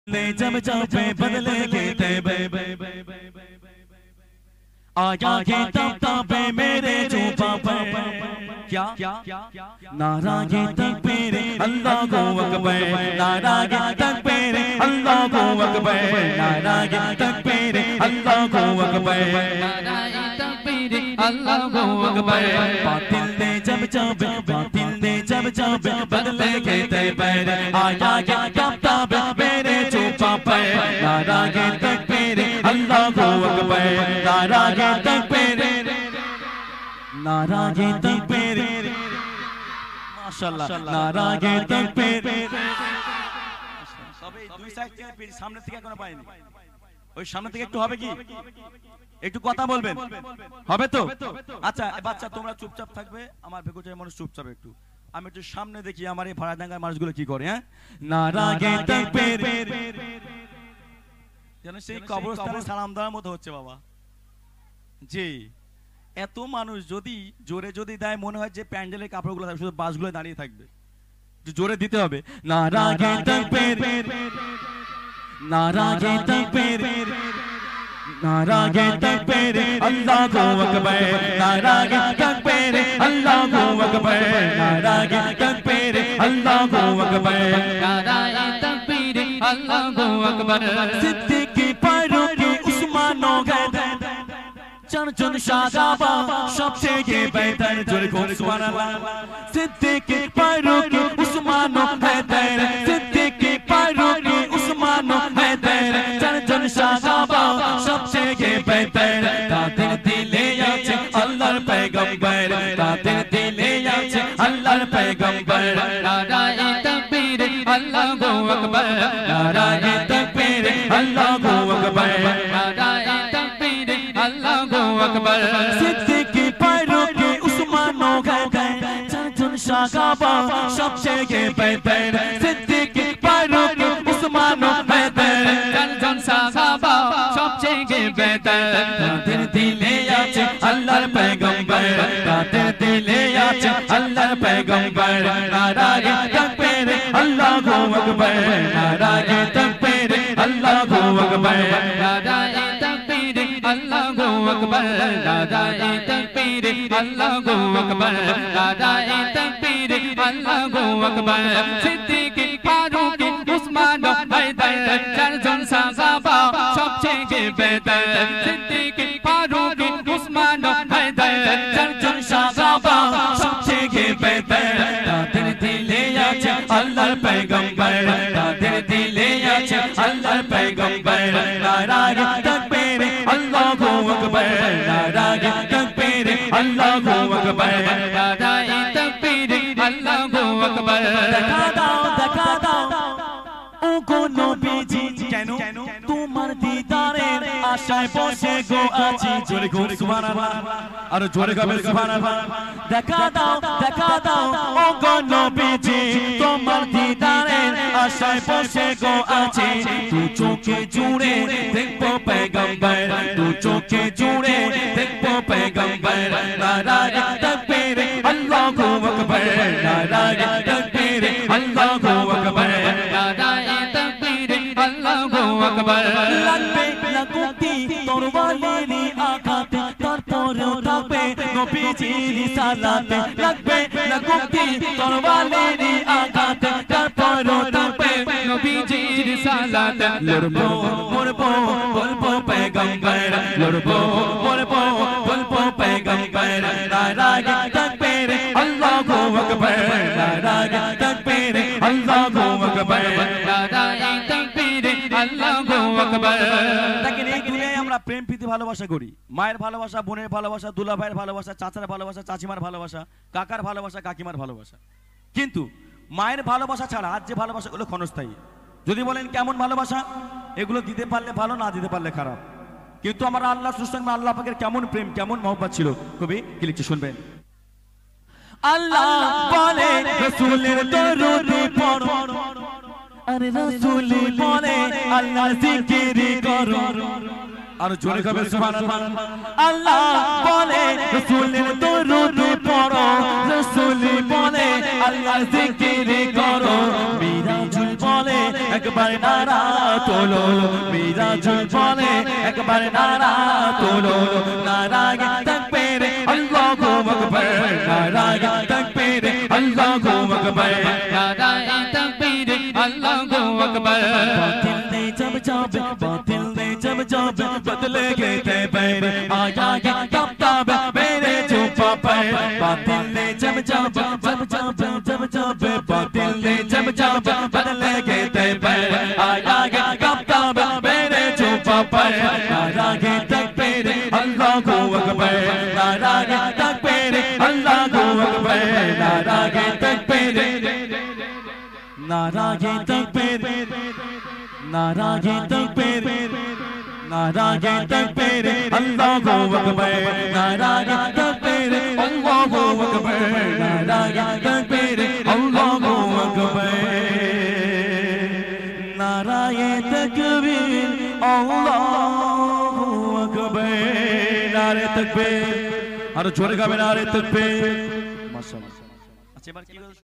जब जावे बदले के तैबे आया ये तब तबे मेरे जुबा पर क्या नारा ये तकबीर अल्लाहु अकबर नारा ये तकबीर अल्लाहु अकबर नारा ये तकबीर अल्लाहु अकबर नारा ये तकबीर अल्लाहु अकबर बातिल ने जब जावे बातिल ने जब जावे बदले के तैबे आया ये तब तबे मेरे जुबा पर नारा ये तकबीर अल्लाहु अकबर नारा ये तकबीर नारा ये तकबीर माशाআল্লাহ नारा ये तकबीर সবে দুই সাইড থেকে সামনে থেকে এখনো পাইনি ওই সামনে থেকে একটু হবে কি একটু কথা বলবেন হবে তো আচ্ছা বাচ্চা তোমরা চুপচাপ থাকবে আমার বেকুচাই মানুষ চুপচাপ একটু আমি একটু সামনে দেখি আমার এই ভাড়াডাঙ্গার মানুষগুলো কি করে হ্যাঁ নারা ये तकबीर যেন সেই কবরস্থানে সালাম দেওয়ার মতো হচ্ছে বাবা জি এত মানুষ যদি জোরে যদি দেয় মনে হয় যে প্যান্ডেলের কাপড়গুলো শুধু বাসগুলো দাঁড়িয়ে থাকবে একটু জোরে দিতে হবে নারা ये तकबीर नारा ये तकबीर नारा ये तकबीर अल्लाहु अकबर नारा ये तकबीर अल्लाहु अकबर नारा ये तकबीर अल्लाहु अकबर नारा ये तकबीर अल्लाहु अकबर सिद्दीक फारूक उस्मान गैदर चारजन साहाबा सबसे बेहतर जोरे को सुभानअल्लाह सिद्दीक फारूक उस्मान गैदर सिद्दीक फारूक उस्मान गैदर चारजन साहाबा सबसे बेहतर ताদের দিলে আছে আল্লাহর পয়গম্বর তাদের দিলে আছে আল্লাহর পয়গম্বর নারায়ে তাকবীর আল্লাহু আকবার নারায়ে তাকবীর আল্লাহু আকবার নারায়ে তাকবীর আল্লাহু আকবার সিদ্দিক ফারুক উসমান গয়দর চারজন সাহাবা সবচেয়ে বেহতর সিদ্দিক ফারুক উসমান গয়দর চারজন সাহাবা সবচেয়ে বেহতর তাদের দিলে আছে আল্লাহর পয়গম্বর তাদের দিলে আছে আল্লাহর পয়গম্বর নারায়ে তাকবীর আল্লাহু আকবার নারায়ে তাকবীর আল্লাহু আকবার নারায়ে তাকবীর আল্লাহু আকবার নারায়ে তাকবীর আল্লাহু আকবার নারায়ে তাকবীর আল্লাহু আকবার সিদ্দিক ফারুক উসমান হায়দার চারজন সাহাবা সবচেয়ে বেহতর সিদ্দিক ফারুক উসমান হায়দার চারজন সাহাবা সবচেয়ে বেহতর তাদের দিলে আছে আল্লাহর পয়গম্বর তাদের দিলে আছে আল্লাহর পয়গম্বর নারায়ে তাকবীর আল্লাহু আকবার নারায়ে তাকবীর আল্লাহু আকবার নারায়ে তাকবীর আল্লাহু আকবার দেখা দাও ও গো নবীজি কেন তোমার দিদারের আশায় বসে গো আছি জোরে গো সুবহানাল্লাহ আর জোরে গাবে সুবহানাল্লাহ দেখা দাও ও গো নবীজি তোমার দিদারের আশায় বসে গো আছি তু চোখে জুড়ে দেখবো পয়গম্বর তু চোখে জুড়ে দেখবো পয়গম্বর নারায়ে তাকবীর আল্লাহু আকবার নারায়ে তাকবীর আল্লাহু আকবার নারায়ে তাকবীর আল্লাহু আকবার লাগবে লাগুতি তরবারির আঘাতে তারপরেও থাকবে নবীজির সালাতে লাগবে লাগুতি তরবারির আঘাতে তারপরেও থাকবে নবীজির সালাতে লড়বো মরবো বলবো পয়গম্বর লড়বো মরবো বলবো পয়গম্বর নারায়ে তাকবীর আল্লাহু আকবার নারায়ে তাকবীর আল্লাহু আকবার নারায়ে তাকবীর আল্লাহু আকবার দেখেন এই দুনিয়ায় আমরা প্রেম প্রীতি ভালোবাসা করি মায়ের ভালোবাসা বোনের ভালোবাসা দুলা ভাইয়ের ভালোবাসা চাচার ভালোবাসা চাচিমার ভালোবাসা কাকার ভালোবাসা কাকিমার ভালোবাসা কিন্তু মায়ের ভালোবাসা ছাড়া আজ যে ভালোবাসাগুলো ক্ষণস্থায়ী যদি বলেন কেমন ভালোবাসা এগুলো দিতে পারলে ভালো না দিতে পারলে খারাপ কিন্তু আমার আল্লাহ সুবহানাহু আল্লাহ পাকের কেমন প্রেম কেমন মহব্বত ছিল কবি কি লিখছে শুনবেন আল্লাহ বলে রাসূলের দরুদ পড়ো আরে রাসূল বলে আল্লাহ জিকির করো আর জোরে গাবে সুবহানাল্লাহ আল্লাহ বলে রাসূলের দরুদ পড়ো রাসূল বলে আল্লাহ জিকির করো মিরাজুল বলে একবার নারা তোলো মিরাজুল বলে একবার নারা তোলো নারায়ে তাকবীর আল্লাহু আকবার নারায়ে তাকবীর আল্লাহু আকবার নারায়ে তাকবীর আল্লাহু আকবার বাতিল ने जब जब बातिल ने जब जब बदलेंगे तैबर आया तब तब मेरे जुबा पर बातिल ने जब जब बातिल ने जब जब बदलेंगे तैबर आया तब तब मेरे जुबा पर नाराये तकबीर अल्लाहु अकबर नाराये तकबीर अल्लाहु अकबर नाराये तकबीर नाराये तकबीर नाराये तकबीर नाराये तकबीर अल्लाहु अकबर नाराये तकबीर अल्लाहु अकबर नाराये तकबीर अल्लाहु अकबर नाराये तकबीर अल्लाहु अकबर नारे तकबीर और जोरे गावे नारे तकबीर माशाअल्लाह अच्छा এবার কি